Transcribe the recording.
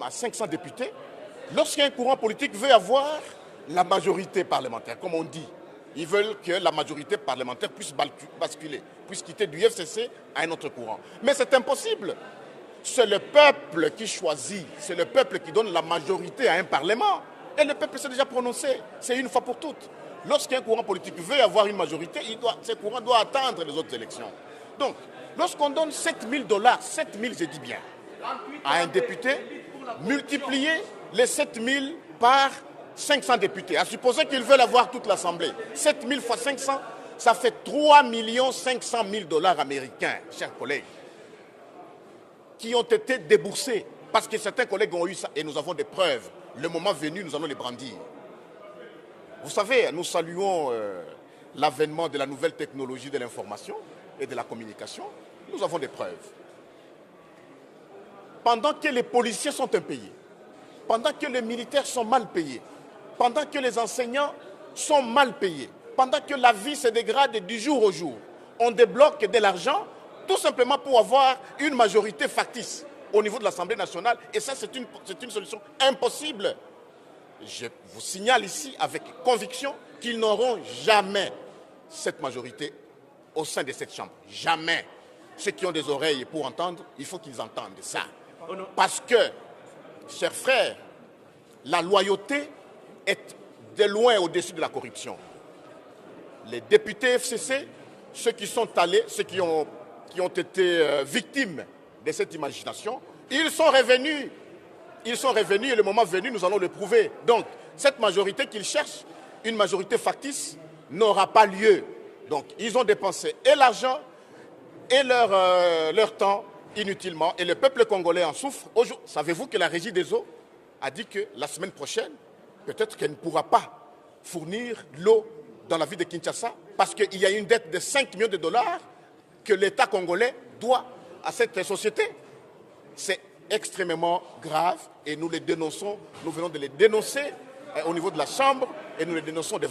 À 500 députés, lorsqu'un courant politique veut avoir la majorité parlementaire, comme on dit, ils veulent que la majorité parlementaire puisse basculer, puisse quitter du FCC à un autre courant. Mais c'est impossible. C'est le peuple qui choisit, c'est le peuple qui donne la majorité à un parlement. Et le peuple s'est déjà prononcé, c'est une fois pour toutes. Lorsqu'un courant politique veut avoir une majorité, ce courant doit attendre les autres élections. Donc, lorsqu'on donne 7 000 $, 7 000, je dis bien, à un député, multiplier les 7 000 par 500 députés, à supposer qu'ils veulent avoir toute l'Assemblée. 7 000 fois 500, ça fait 3 500 000 $ américains, chers collègues, qui ont été déboursés parce que certains collègues ont eu ça et nous avons des preuves. Le moment venu, nous allons les brandir. Vous savez, nous saluons l'avènement de la nouvelle technologie de l'information et de la communication. Nous avons des preuves. Pendant que les policiers sont impayés, pendant que les militaires sont mal payés, pendant que les enseignants sont mal payés, pendant que la vie se dégrade du jour au jour, on débloque de l'argent tout simplement pour avoir une majorité factice au niveau de l'Assemblée nationale. Et ça, c'est une solution impossible. Je vous signale ici avec conviction qu'ils n'auront jamais cette majorité au sein de cette Chambre. Jamais. Ceux qui ont des oreilles pour entendre, il faut qu'ils entendent ça. Parce que, chers frères, la loyauté est de loin au-dessus de la corruption. Les députés FCC, ceux qui sont allés, ceux qui ont été victimes de cette imagination, ils sont revenus. Ils sont revenus et le moment venu, nous allons le prouver. Donc, cette majorité qu'ils cherchent, une majorité factice, n'aura pas lieu. Donc, ils ont dépensé et l'argent et leur temps inutilement. Et le peuple congolais en souffre. Savez-vous que la Régie des eaux a dit que la semaine prochaine, peut-être qu'elle ne pourra pas fournir l'eau dans la ville de Kinshasa parce qu'il y a une dette de 5 millions de $, que l'État congolais doit à cette société. C'est extrêmement grave et nous les dénonçons, nous venons de les dénoncer au niveau de la Chambre et nous les dénonçons devant